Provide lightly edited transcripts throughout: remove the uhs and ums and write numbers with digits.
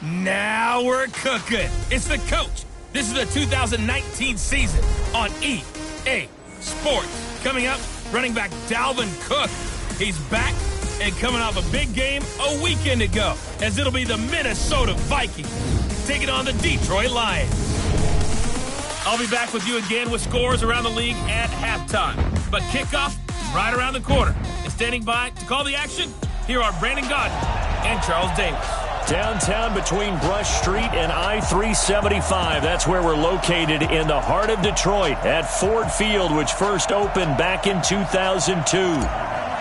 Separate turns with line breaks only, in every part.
Now we're cooking. It's the coach. This is the 2019 season on EA Sports. Coming up, running back Dalvin Cook. He's back and coming off a big game a weekend ago, as it'll be the Minnesota Vikings taking on the Detroit Lions. I'll be back with you again with scores around the league at halftime. But kickoff right around the corner. And standing by to call the action, here are Brandon Godden and Charles Davis.
Downtown between Brush Street and I-375. That's where we're located in the heart of Detroit at Ford Field, which first opened back in 2002.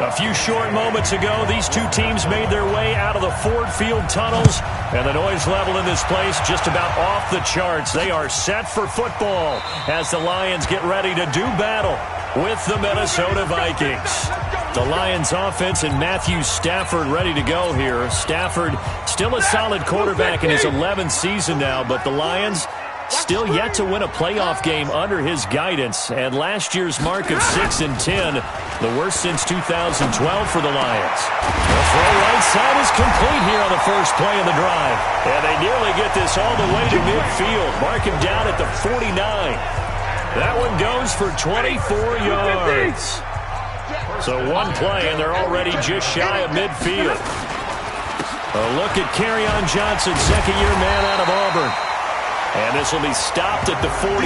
A few short moments ago, these two teams made their way out of the Ford Field tunnels, and the noise level in this place just about off the charts. They are set for football as the Lions get ready to do battle with the Minnesota Vikings. The Lions offense and Matthew Stafford ready to go here. Stafford still a solid quarterback in his 11th season now, but the Lions still yet to win a playoff game under his guidance. And last year's mark of 6-10, the worst since 2012 for the Lions. The throw right side is complete here on the first play of the drive. And they nearly get this all the way to midfield. Mark him down at the 49. That one goes for 24 yards. So one play, and they're already just shy of midfield. A look at Kerryon Johnson, second-year man out of Auburn. And this will be stopped at the 44.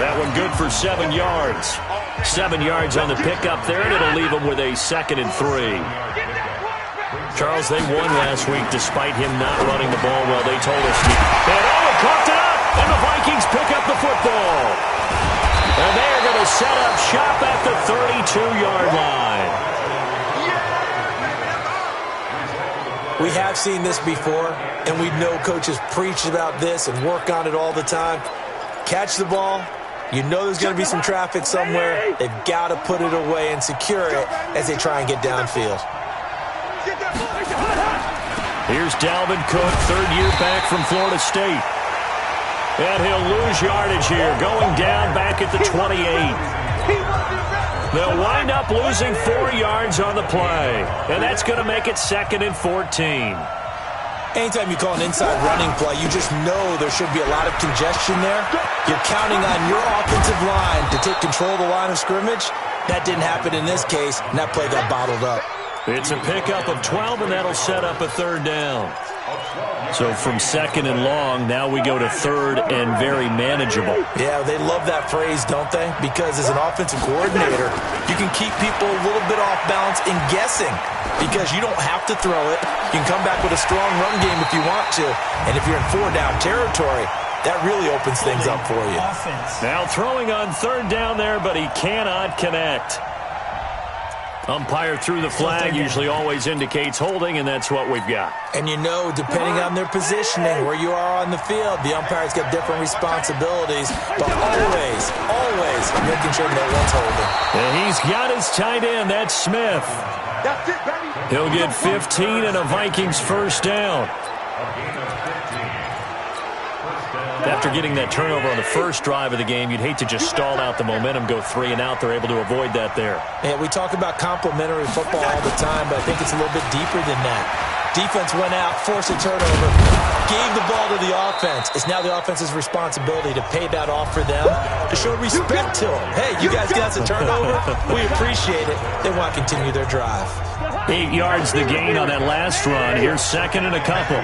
That one good for 7 yards. 7 yards on the pickup there, and it'll leave them with a 2nd and 3. Charles, they won last week despite him not running the ball well. They told us. And it caught it up, and the Vikings pick up the football. And they are going to set up shop at the 32-yard line.
We have seen this before, and we know coaches preach about this and work on it all the time. Catch the ball. You know there's going to be some traffic somewhere. They've got to put it away and secure it as they try and get downfield.
Here's Dalvin Cook, third-year back from Florida State. And he'll lose yardage here, going down back at the 28. They'll wind up losing 4 yards on the play. And that's going to make it 2nd and 14.
Anytime you call an inside running play, you just know there should be a lot of congestion there. You're counting on your offensive line to take control of the line of scrimmage. That didn't happen in this case, and that play got bottled up.
It's a pickup of 12, and that'll set up a third down. So from 2nd and long, now we go to 3rd and very manageable.
Yeah, they love that phrase, don't they? Because as an offensive coordinator, you can keep people a little bit off balance and guessing because you don't have to throw it. You can come back with a strong run game if you want to. And if you're in 4-down territory, that really opens things up for you.
Now throwing on 3rd down there, but he cannot connect. Umpire threw the flag, usually always indicates holding, and that's what we've got.
And you know, depending on their positioning, where you are on the field, the umpire's got different responsibilities, but always making sure no one's holding.
And he's got his tight end, that's Smith. He'll get 15 and a Vikings first down. After getting that turnover on the first drive of the game, you'd hate to just stall out the momentum, go 3 and out. They're able to avoid that there.
Yeah, we talk about complementary football all the time, but I think it's a little bit deeper than that. Defense went out, forced a turnover, gave the ball to the offense. It's now the offense's responsibility to pay that off for them, to show respect to them. Hey, you guys got a turnover. We appreciate it. They want to continue their drive.
8 yards the gain on that last run. Here's 2nd and a couple.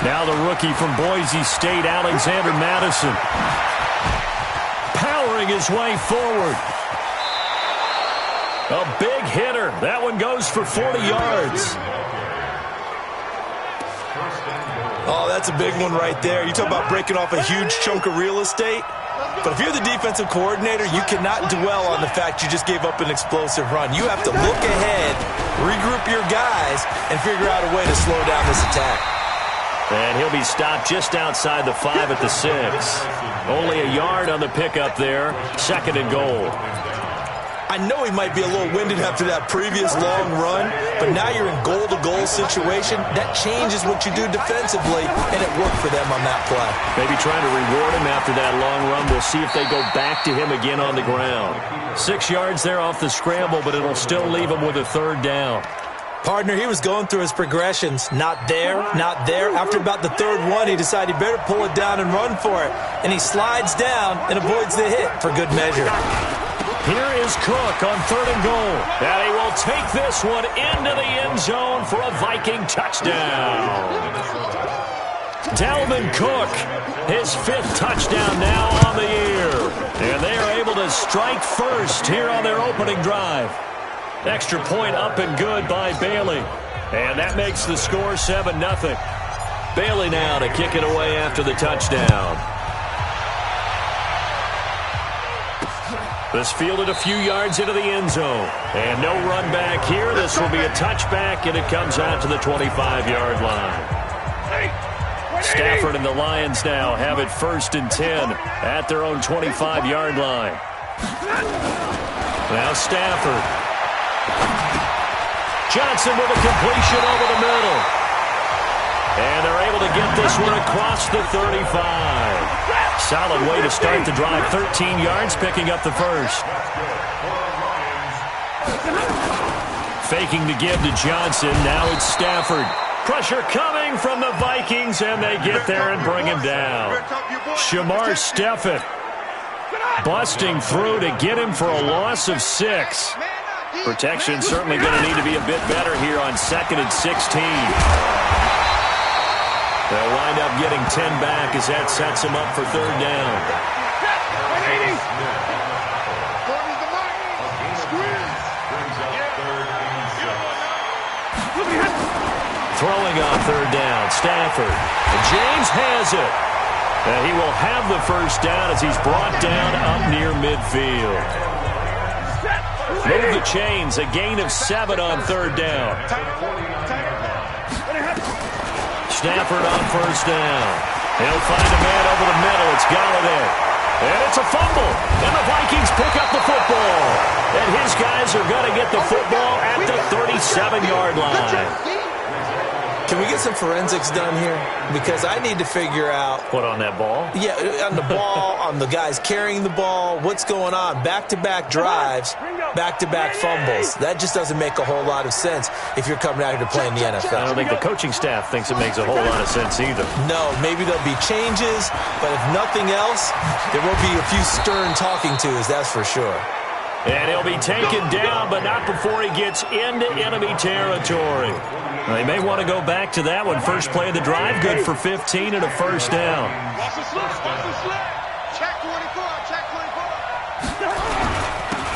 Now the rookie from Boise State, Alexander Madison, powering his way forward. A big hitter. That one goes for 40 yards.
Oh, that's a big one right there. You talk about breaking off a huge chunk of real estate. But if you're the defensive coordinator, you cannot dwell on the fact you just gave up an explosive run. You have to look ahead, regroup your guys, and figure out a way to slow down this attack.
And he'll be stopped just outside the 5 at the 6. Only a yard on the pickup there. 2nd and goal.
I know he might be a little winded after that previous long run, but now you're in goal-to-goal situation. That changes what you do defensively, and it worked for them on that play.
Maybe trying to reward him after that long run. We'll see if they go back to him again on the ground. 6 yards there off the scramble, but it'll still leave him with a 3rd down.
Partner, he was going through his progressions. Not there, not there. After about the third one, he decided he better pull it down and run for it. And he slides down and avoids the hit for good measure.
Here is Cook on 3rd and goal. And he will take this one into the end zone for a Viking touchdown. Dalvin Cook, his 5th touchdown now on the year. And they are able to strike first here on their opening drive. Extra point up and good by Bailey. And that makes the score 7-0. Bailey now to kick it away after the touchdown. This fielded a few yards into the end zone. And no run back here. This will be a touchback, and it comes out to the 25-yard line. Stafford and the Lions now have it 1st and 10 at their own 25-yard line. Now Stafford. Johnson with a completion over the middle. And they're able to get this one across the 35. Solid way to start the drive. 13 yards, picking up the first. Faking to give to Johnson. Now it's Stafford. Pressure coming from the Vikings, and they get there and bring him down. Shamar Stephen busting through to get him for a loss of 6. Protection certainly going to need to be a bit better here on 2nd and 16. They'll wind up getting 10 back as that sets them up for 3rd down. Throwing on 3rd down, Stafford. And James has it. And he will have the first down as he's brought down up near midfield. Move the chains, a gain of 7 on 3rd down. Stafford on 1st down. He'll find a man over the middle. It's Galladay. And it's a fumble. And the Vikings pick up the football. And his guys are going to get the football at the 37-yard line.
Can we get some forensics done here? Because I need to figure out...
What, on that ball?
Yeah, on the ball, on the guys carrying the ball, what's going on? Back-to-back drives, back-to-back fumbles. That just doesn't make a whole lot of sense if you're coming out here to play in the NFL.
I don't think the coaching staff thinks it makes a whole lot of sense either.
No, maybe there'll be changes, but if nothing else, there will be a few stern talking tos, that's for sure.
And he'll be taken down, but not before he gets into enemy territory. They may want to go back to that one. First play of the drive, good for 15 and a first down.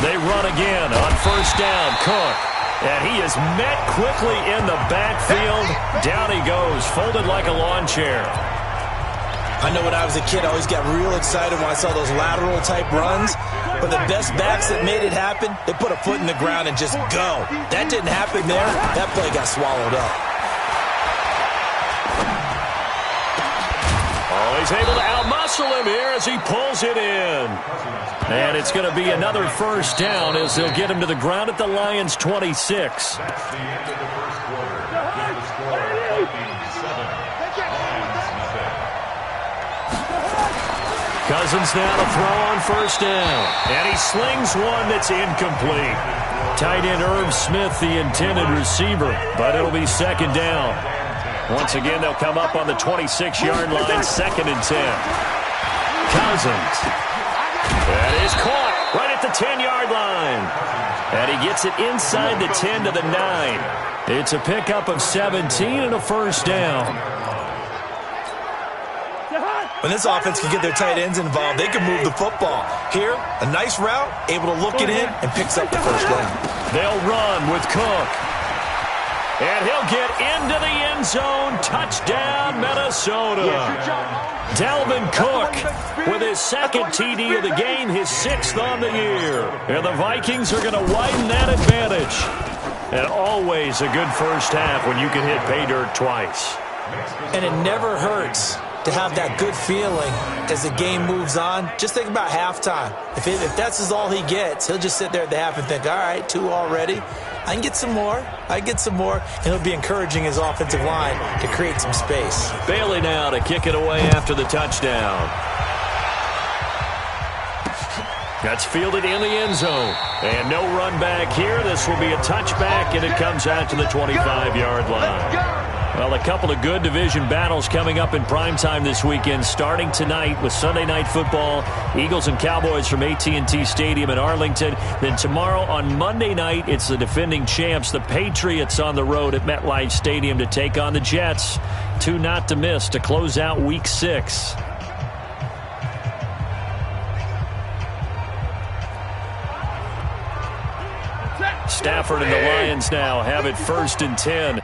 They run again on 1st down. Cook. And he is met quickly in the backfield. Down he goes, folded like a lawn chair.
I know when I was a kid, I always got real excited when I saw those lateral-type runs. But the best backs that made it happen, they put a foot in the ground and just go. That didn't happen there. That play got swallowed up.
Oh, he's able to outmuscle him here as he pulls it in. And it's going to be another first down as they'll get him to the ground at the Lions' 26. Cousins now to throw on 1st down. And he slings one that's incomplete. Tight end Irv Smith, the intended receiver, but it'll be 2nd down. Once again, they'll come up on the 26-yard line, 2nd and 10. Cousins. That is caught right at the 10-yard line. And he gets it inside the 10 to the 9. It's a pickup of 17 and a first down.
When this offense can get their tight ends involved, they can move the football. Here, a nice route, able to look it in, and picks up the first down.
They'll run with Cook. And he'll get into the end zone. Touchdown, Minnesota. Dalvin Cook with his 2nd TD of the game, his 6th on the year. And the Vikings are going to widen that advantage. And always a good first half when you can hit pay dirt twice.
And it never hurts to have that good feeling as the game moves on. Just think about halftime. If that's all he gets, he'll just sit there at the half and think, all right, 2 already. I can get some more. And he'll be encouraging his offensive line to create some space.
Bailey now to kick it away after the touchdown. That's fielded in the end zone. And no run back here. This will be a touchback, and it comes out to the 25-yard line. Well, a couple of good division battles coming up in primetime this weekend, starting tonight with Sunday Night Football, Eagles and Cowboys from AT&T Stadium in Arlington. Then tomorrow on Monday night, it's the defending champs, the Patriots, on the road at MetLife Stadium to take on the Jets. Two not to miss to close out Week 6. Stafford and the Lions now have it 1st and 10.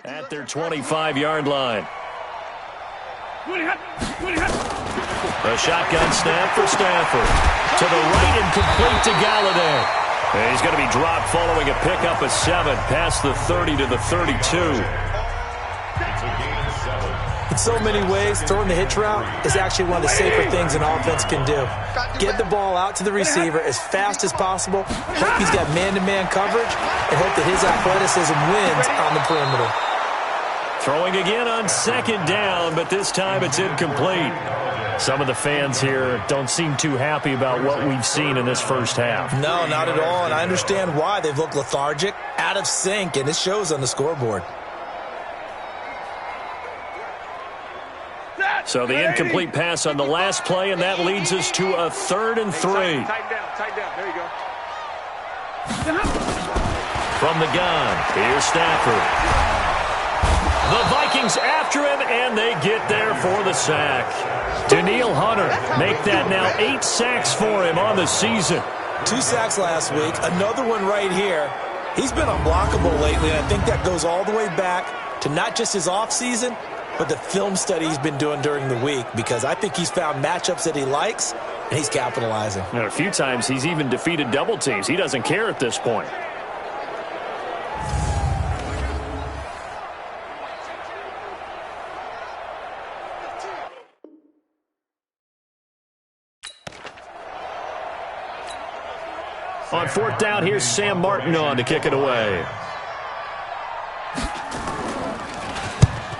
At their 25-yard line. A shotgun snap for Stafford. To the right and complete to Galladay. And he's going to be dropped following a pickup of 7 past the 30 to the 32.
In so many ways, throwing the hitch route is actually one of the safer things an offense can do. Get the ball out to the receiver as fast as possible, hope he's got man-to-man coverage, and hope that his athleticism wins on the perimeter.
Throwing again on 2nd down, but this time it's incomplete. Some of the fans here don't seem too happy about what we've seen in this first half.
No, not at all, and I understand why. They've looked lethargic, out of sync, and it shows on the scoreboard.
So the incomplete pass on the last play, and that leads us to a 3rd and 3.
Tighten down. There you go.
From the gun, here's Stafford. The Vikings after him, and they get there for the sack. Danielle Hunter make that now 8 sacks for him on the season.
2 sacks last week, another one right here. He's been unblockable lately, and I think that goes all the way back to not just his offseason, but the film study he's been doing during the week, because I think he's found matchups that he likes, and he's capitalizing.
And a few times he's even defeated double teams. He doesn't care at this point. On fourth down, here's Sam Martin on to kick it away.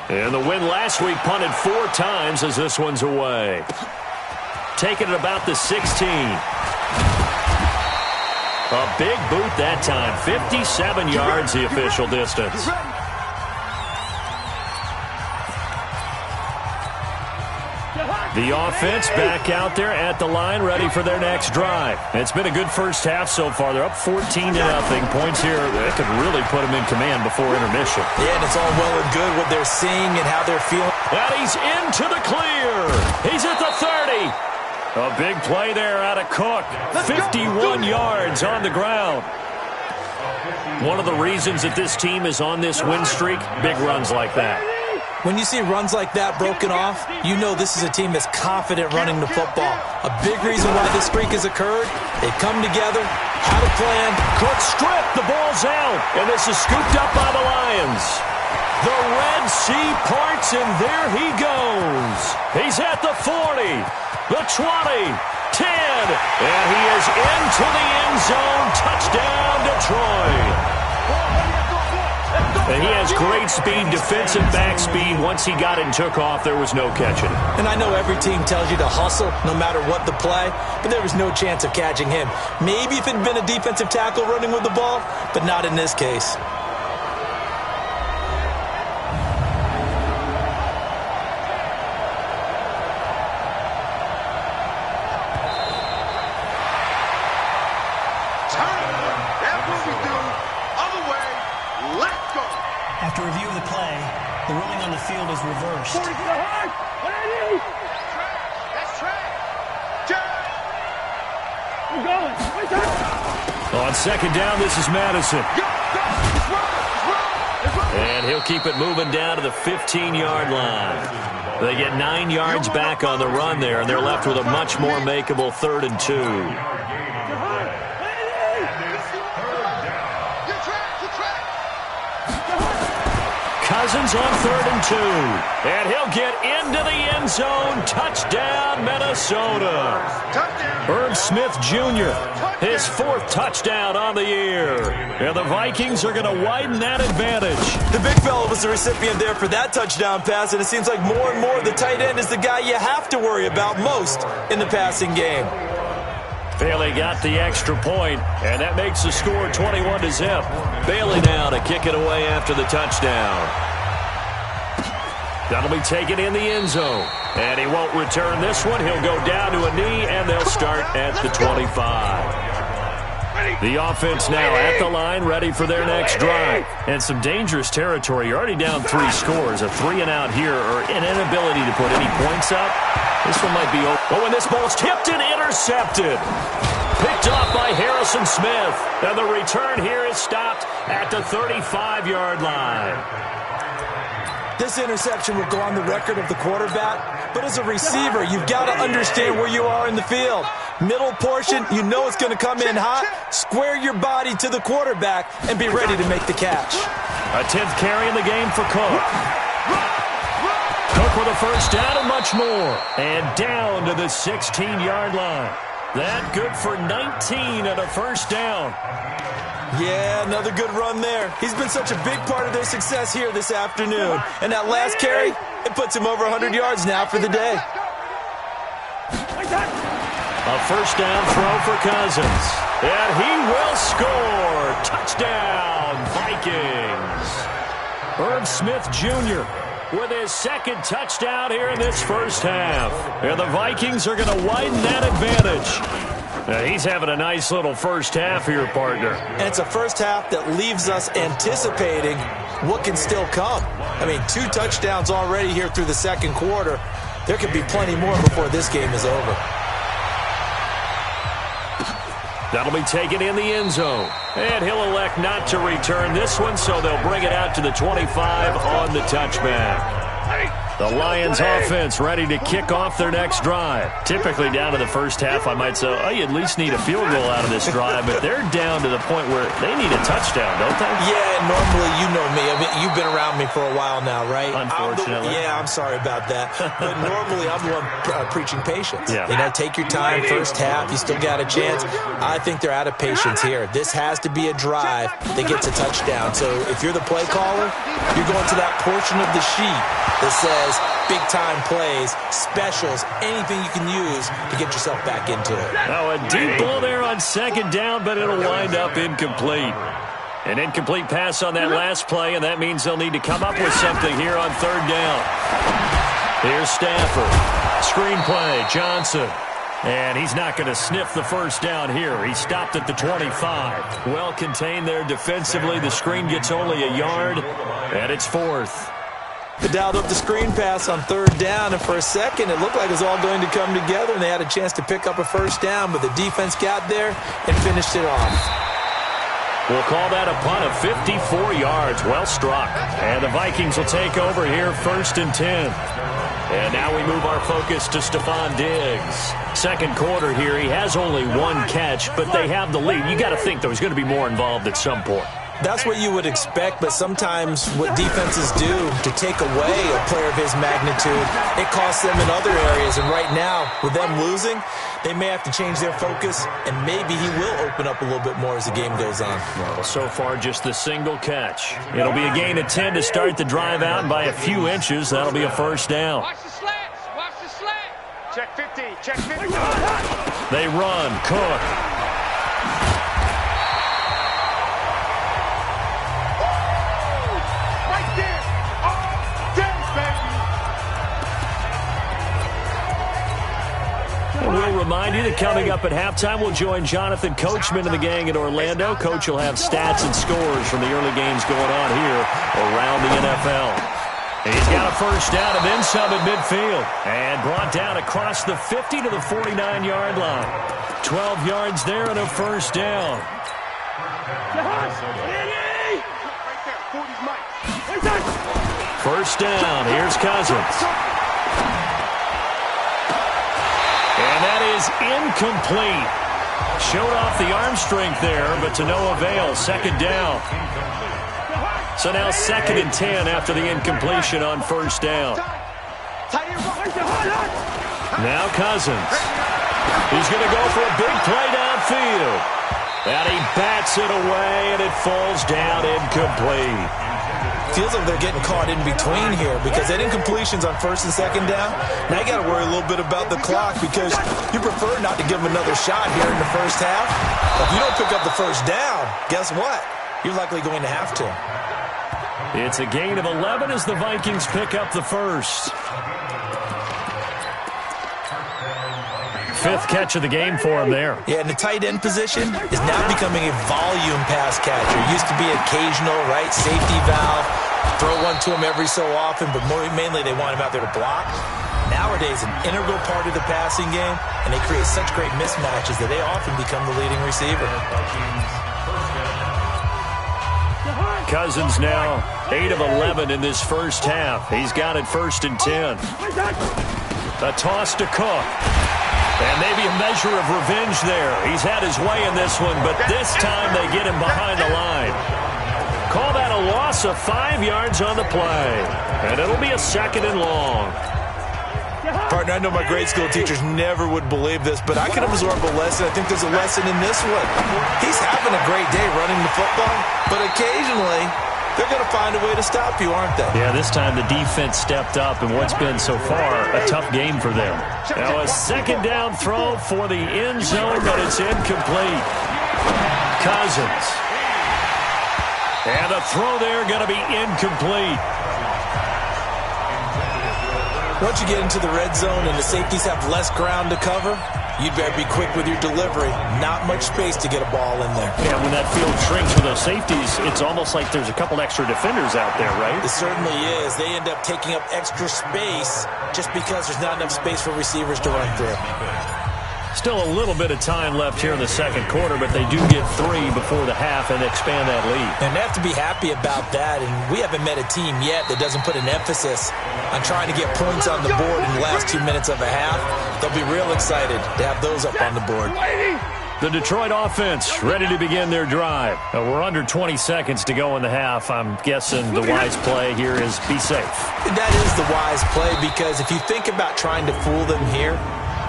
And the win last week punted 4 times as this one's away. Taking it about the 16. A big boot that time. 57 yards the official distance. The offense back out there at the line, ready for their next drive. It's been a good first half so far. They're up 14-0. Points here that could really put them in command before intermission.
Yeah, and it's all well and good what they're seeing and how they're feeling.
And he's into the clear. He's at the 30. A big play there out of Cook. 51 yards on the ground. One of the reasons that this team is on this win streak, big runs like that.
When you see runs like that broken off, you know this is a team that's confident running the football. A big reason why this streak has occurred, they come together, had a plan.
Cook stripped, the ball's out, and this is scooped up by the Lions. The Red Sea parts, and there he goes. He's at the 40, the 20, 10, and he is into the end zone. Touchdown, Detroit. And he has great speed, defensive back speed. Once he got it and took off, there was no catching it.
And I know every team tells you to hustle no matter what the play, but there was no chance of catching him. Maybe if it had been a defensive tackle running with the ball, but not in this case.
After review of the play, the ruling on the field is reversed.
On second down, this is Madison. And he'll keep it moving down to the 15-yard line. They get 9 yards back on the run there, and they're left with a much more makeable 3rd and 2. Cousins on 3rd and 2. And he'll get into the end zone. Touchdown, Minnesota. Irv Smith Jr., his 4th touchdown on the year. And the Vikings are going to widen that advantage.
The big fella was the recipient there for that touchdown pass, and it seems like more and more the tight end is the guy you have to worry about most in the passing game.
Bailey got the extra point, and that makes the score 21-0. Bailey now to kick it away after the touchdown. That'll be taken in the end zone. And he won't return this one. He'll go down to a knee, and they'll start at the 25. The offense now at the line, ready for their next drive. And some dangerous territory. You're already down 3 scores. A 3-and-out here, or an inability to put any points up. This one might be over. Oh, and this ball's tipped and intercepted. Picked off by Harrison Smith. And the return here is stopped at the 35-yard line.
This interception will go on the record of the quarterback, but as a receiver, you've got to understand where you are in the field. Middle portion, you know it's going to come in hot. Square your body to the quarterback and be ready to make the catch.
A 10th carry in the game for Cook. Cook with a first down and much more. And down to the 16-yard line. That good for 19 and a first down.
Yeah, another good run there. He's been such a big part of their success here this afternoon. And that last carry, it puts him over 100 yards now for the day.
A first down throw for Cousins. And he will score. Touchdown, Vikings. Irv Smith Jr. with his 2nd touchdown here in this first half. And the Vikings are going to widen that advantage. Now he's having a nice little first half here, partner.
And it's a first half that leaves us anticipating what can still come. I mean, 2 touchdowns already here through the 2nd quarter. There could be plenty more before this game is over.
That'll be taken in the end zone. And he'll elect not to return this one, so they'll bring it out to the 25 on the touchback. The Lions offense ready to kick off their next drive. Typically down to the first half, I might say, oh, you at least need a field goal out of this drive, but they're down to the point where they need a touchdown, don't they?
Yeah, normally, you know me. I mean, you've been around me for a while now, right?
Unfortunately.
I'm sorry about that. But normally, I'm the one preaching patience.
Yeah.
You know, take your time, first half, you still got a chance. I think they're out of patience here. This has to be a drive that gets a touchdown. So if you're the play caller, you're going to that portion of the sheet that says big-time plays, specials, anything you can use to get yourself back into it.
Now a deep ball there on second down, but it'll wind up incomplete. An incomplete pass on that last play, and that means they'll need to come up with something here on third down. Here's Stafford. Screen play, Johnson. And he's not going to sniff the first down here. He stopped at the 25. Well contained there defensively. The screen gets only a yard, and it's fourth.
They dialed up the screen pass on third down, and for a second, it looked like it was all going to come together, and they had a chance to pick up a first down, but the defense got there and finished it off.
We'll call that a punt of 54 yards. Well struck. And the Vikings will take over here, 1st and 10. And now we move our focus to Stephon Diggs. Second quarter here, he has only one catch, but they have the lead. You got to think, though, he's going to be more involved at some point.
That's what you would expect, but sometimes what defenses do to take away a player of his magnitude, it costs them in other areas. And right now, with them losing, they may have to change their focus, and maybe he will open up a little bit more as the game goes on.
Well, so far, just the single catch. It'll be a gain of 10 to start the drive out, and by a few inches, that'll be a first down.
Watch the slants. Watch the slant. Check 50. Check 50.
They run. Cook. We'll remind you that coming up at halftime, we'll join Jonathan Coachman and the gang in Orlando. Coach will have stats and scores from the early games going on here around the NFL. And he's got a first down and then some at midfield. And brought down across the 50 to the 49-yard line. 12 yards there and a first down. First down. Here's Cousins. And that is incomplete. Showed off the arm strength there, but to no avail. Second down. So now 2nd and 10 after the incompletion on first down. Now Cousins. He's going to go for a big play downfield. And he bats it away, and it falls down incomplete.
Feels like they're getting caught in between here because that incompletion's on 1st and 2nd down. Now you got to worry a little bit about the clock because you prefer not to give them another shot here in the first half. If you don't pick up the first down, guess what? You're likely going to have to.
It's a gain of 11 as the Vikings pick up the first. 5th catch of the game for him there.
Yeah, and the tight end position is now becoming a volume pass catcher. Used to be occasional, right, safety valve, throw one to him every so often, but mainly they want him out there to block. Nowadays, an integral part of the passing game, and they create such great mismatches that they often become the leading receiver.
Cousins now 8 of 11 in this first half. He's got it 1st and 10. A toss to Cook. And maybe a measure of revenge there. He's had his way in this one, but this time they get him behind the line. Call that a loss of 5 yards on the play. And it'll be a 2nd and long.
Partner, I know my grade school teachers never would believe this, but I can absorb a lesson. I think there's a lesson in this one. He's having a great day running the football, but occasionally they're going to find a way to stop you, aren't they?
Yeah, this time the defense stepped up in what's been so far a tough game for them. Now a 2nd down throw for the end zone, but it's incomplete. Cousins. And the throw there going to be incomplete.
Once you get into the red zone and the safeties have less ground to cover, you'd better be quick with your delivery. Not much space to get a ball in there.
Yeah, when that field shrinks for those safeties, it's almost like there's a couple extra defenders out there, right?
It certainly is. They end up taking up extra space just because there's not enough space for receivers to run through.
Still a little bit of time left here in the second quarter, but they do get 3 before the half and expand that lead.
And they have to be happy about that, and we haven't met a team yet that doesn't put an emphasis on trying to get points on the board in the last 2 minutes of a half. They'll be real excited to have those up on the board.
The Detroit offense ready to begin their drive. We're under 20 seconds to go in the half. I'm guessing the wise play here is be safe.
That is the wise play, because if you think about trying to fool them here,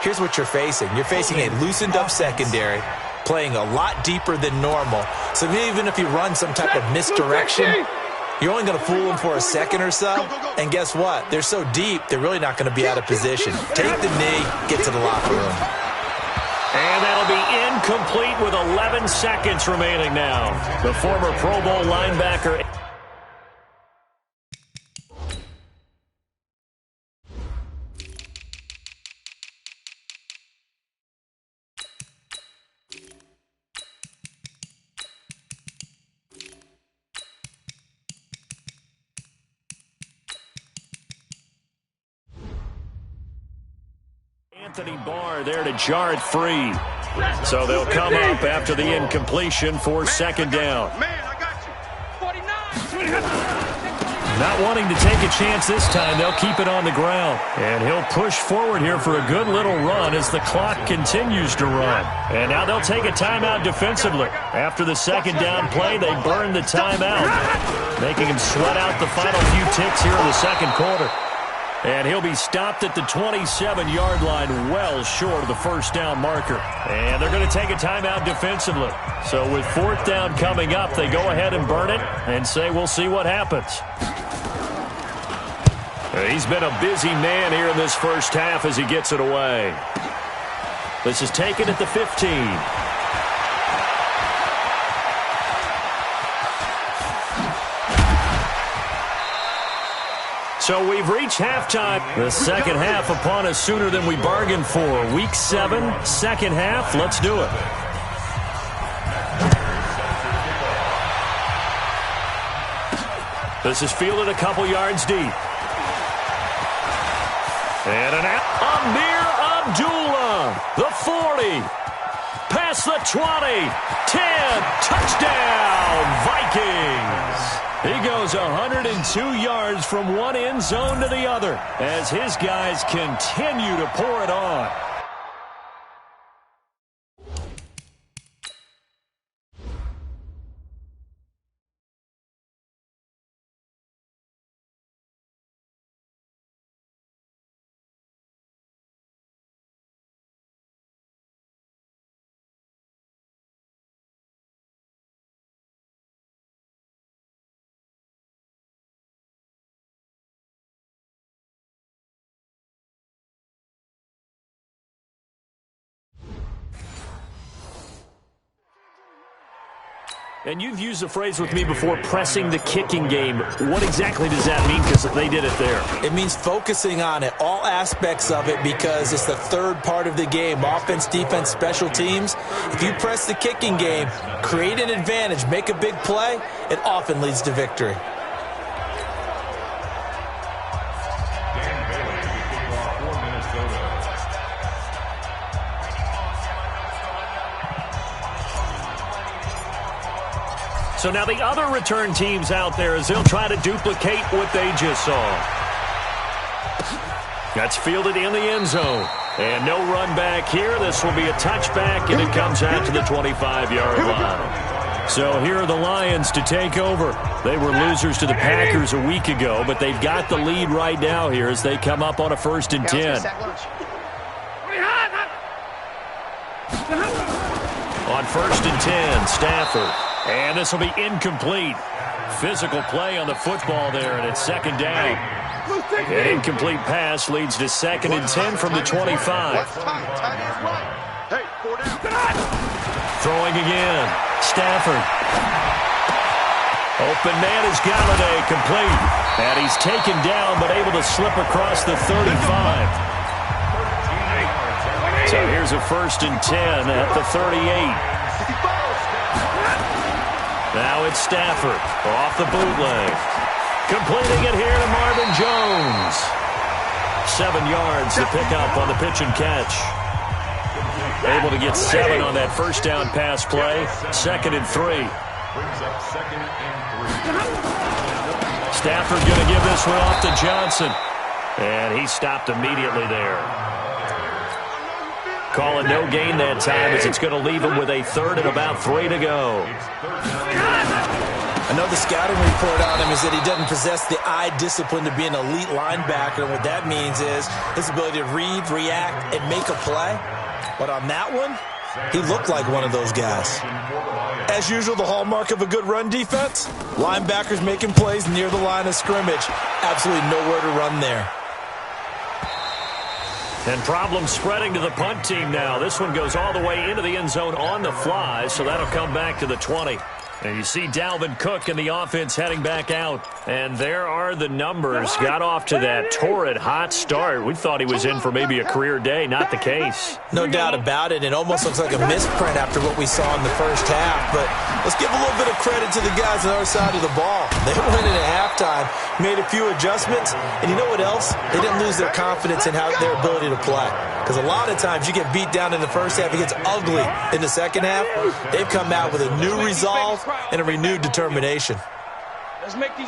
here's what you're facing. You're facing a loosened-up secondary, playing a lot deeper than normal. So even if you run some type of misdirection, you're only going to fool them for a second or so. And guess what? They're so deep, they're really not going to be out of position. Take the knee, get to the locker room.
And that'll be incomplete with 11 seconds remaining now. The former Pro Bowl linebacker. Anthony Barr there to jar it free. So they'll come up after the incompletion for second down. Not wanting to take a chance this time, they'll keep it on the ground. And he'll push forward here for a good little run as the clock continues to run. And now they'll take a timeout defensively. After the second down play, they burn the timeout, making him sweat out the final few ticks here in the second quarter. And he'll be stopped at the 27-yard line, well short of the first down marker. And they're going to take a timeout defensively. So with fourth down coming up, they go ahead and burn it and say we'll see what happens. He's been a busy man here in this first half as he gets it away. This is taken at the 15. So we've reached halftime. The second half upon us sooner than we bargained for. Week 7, second half. Let's do it. This is fielded a couple yards deep. And an Amir Abdullah, the 40. Past the 20. 10. Touchdown, Vikings. He goes 102 yards from one end zone to the other as his guys continue to pour it on. And you've used the phrase with me before, pressing the kicking game. What exactly does that mean? Because they did it there.
It means focusing on it, all aspects of it, because it's the third part of the game. Offense, defense, special teams. If you press the kicking game, create an advantage, make a big play, it often leads to victory.
So now the other return teams out there as they'll try to duplicate what they just saw. That's fielded in the end zone. And no run back here. This will be a touchback, and it comes out to the 25-yard line. So here are the Lions to take over. They were losers to the Packers a week ago, but they've got the lead right now here as they come up on a 1st and 10. On 1st and 10, Stafford. And this will be incomplete. Physical play on the football there, and it's second down. An incomplete pass leads to 2nd and 10 from the 25. Throwing again. Stafford. Open man is Galladay, complete. And he's taken down, but able to slip across the 35. So here's a 1st and 10 at the 38. Now it's Stafford off the bootleg. Completing it here to Marvin Jones. 7 yards to pick up on the pitch and catch. able to get 7 on that first down pass play. 2nd and 3. Stafford going to give this one off to Johnson. And he stopped immediately there. Call it no gain that time as it's going to leave him with a 3rd and about 3 to go.
I know the scouting report on him is that he doesn't possess the eye discipline to be an elite linebacker. And what that means is his ability to read, react, and make a play. But on that one, he looked like one of those guys. As usual, the hallmark of a good run defense, linebackers making plays near the line of scrimmage. Absolutely nowhere to run there.
And problems spreading to the punt team now. This one goes all the way into the end zone on the fly, so that'll come back to the 20. And you see Dalvin Cook and the offense heading back out. And there are the numbers. Got off to that torrid hot start. We thought he was in for maybe a career day. Not the case.
No doubt about it. It almost looks like a misprint after what we saw in the first half. But let's give a little bit of credit to the guys on the other side of the ball. They went in at halftime, made a few adjustments. And you know what else? They didn't lose their confidence in their ability to play. Because a lot of times you get beat down in the first half. It gets ugly in the second half. They've come out with a new resolve and a renewed determination.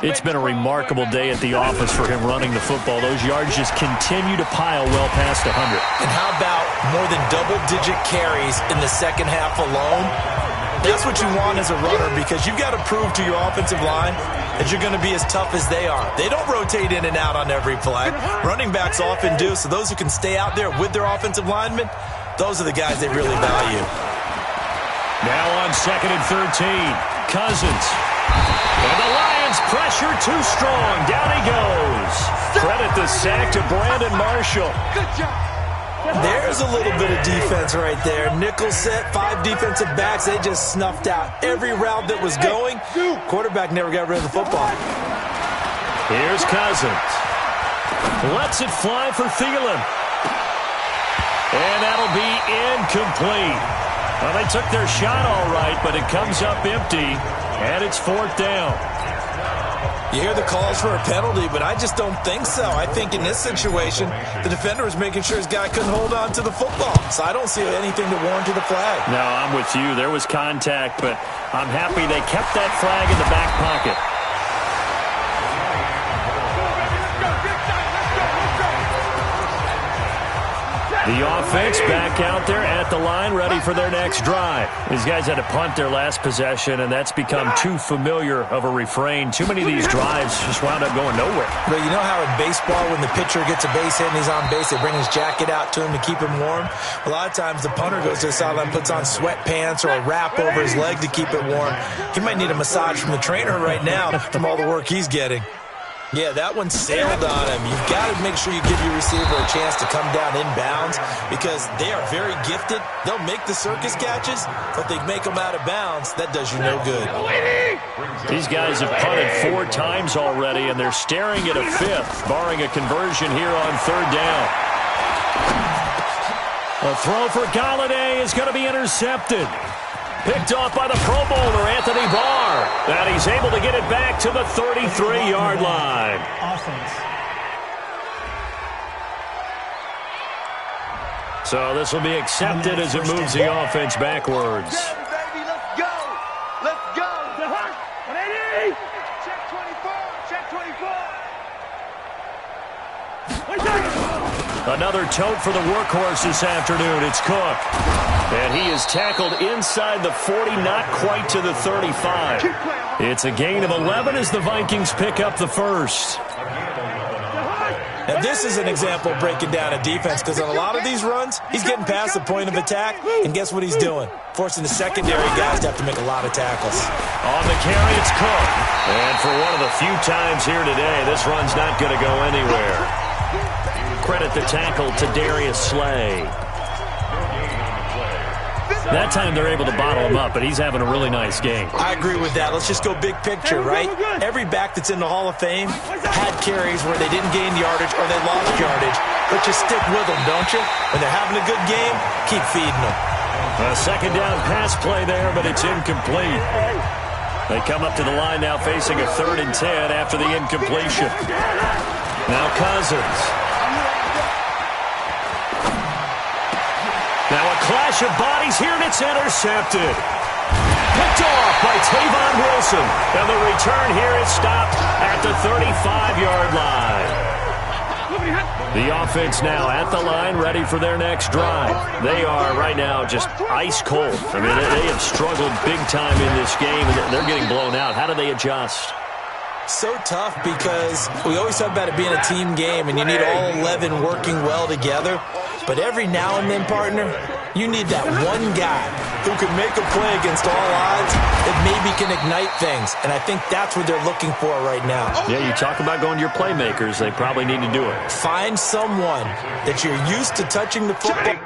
It's been a remarkable day at the office for him running the football. Those yards just continue to pile well past 100.
And how about more than double-digit carries in the second half alone? That's what you want as a runner, because you've got to prove to your offensive line that you're going to be as tough as they are. They don't rotate in and out on every play. Running backs often do, so those who can stay out there with their offensive linemen, those are the guys they really value.
Now on 2nd and 13, Cousins. And the Lions pressure too strong. Down he goes. Credit the sack to Brandon Marshall.
Good job.
There's a little bit of defense right there. Nickel set, 5 defensive backs. They just snuffed out every route that was going. Quarterback never got rid of the football.
Here's Cousins. Lets it fly for Thielen. And that'll be incomplete. Well, they took their shot all right, but it comes up empty, and it's 4th down.
You hear the calls for a penalty, but I just don't think so. I think in this situation, the defender was making sure his guy couldn't hold on to the football. So I don't see anything to warrant to the flag.
No, I'm with you. There was contact, but I'm happy they kept that flag in the back pocket. The offense back out there at the line, ready for their next drive. These guys had to punt their last possession, and that's become too familiar of a refrain. Too many of these drives just wound up going nowhere.
But you know how in baseball, when the pitcher gets a base hit and he's on base, they bring his jacket out to him to keep him warm? A lot of times the punter goes to the sideline, puts on sweatpants or a wrap over his leg to keep it warm. He might need a massage from the trainer right now from all the work he's getting. Yeah, that one sailed on him. You've got to make sure you give your receiver a chance to come down inbounds because they are very gifted. They'll make the circus catches, but they make them out of bounds. That does you no good.
These guys have punted 4 times already, and they're staring at a 5th, barring a conversion here on 3rd down. A throw for Galladay is going to be intercepted. Picked off by the Pro Bowler, Anthony Barr. And he's able to get it back to the 33-yard line.
Offense.
So this will be accepted as it moves the offense backwards.
Baby, let's go. Let's go. Check 24. Check 24.
Another tote for the workhorse this afternoon. It's Cook. And he is tackled inside the 40, not quite to the 35. It's a gain of 11 as the Vikings pick up the first.
Now, this is an example of breaking down a defense because on a lot of these runs, he's getting past the point of attack, and guess what he's doing? Forcing the secondary guys to have to make a lot of tackles.
On the carry, it's Cook. And for one of the few times here today, this run's not going to go anywhere. Credit the tackle to Darius Slay. That time they're able to bottle him up, but he's having a really nice game.
I agree with that. Let's just go big picture, right? Every back that's in the Hall of Fame had carries where they didn't gain yardage or they lost yardage. But you stick with them, don't you? When they're having a good game, keep feeding them.
A 2nd down pass play there, but it's incomplete. They come up to the line now facing a 3rd and 10 after the incompletion. Now Cousins. Now a Clash of bodies here, and it's intercepted. Picked off by Tavon Wilson. And the return here is stopped at the 35-yard line. The offense now at the line, ready for their next drive. They are right now just ice cold. I mean, they have struggled big time in this game, and they're getting blown out. How do they adjust?
So tough because we always talk about it being a team game, and you need all 11 working well together. But every now and then, partner, you need that one guy who can make a play against all odds that maybe can ignite things. And I think that's what they're looking for right now.
Yeah, you talk about going to your playmakers. They probably need to do it.
Find someone that you're used to touching the football.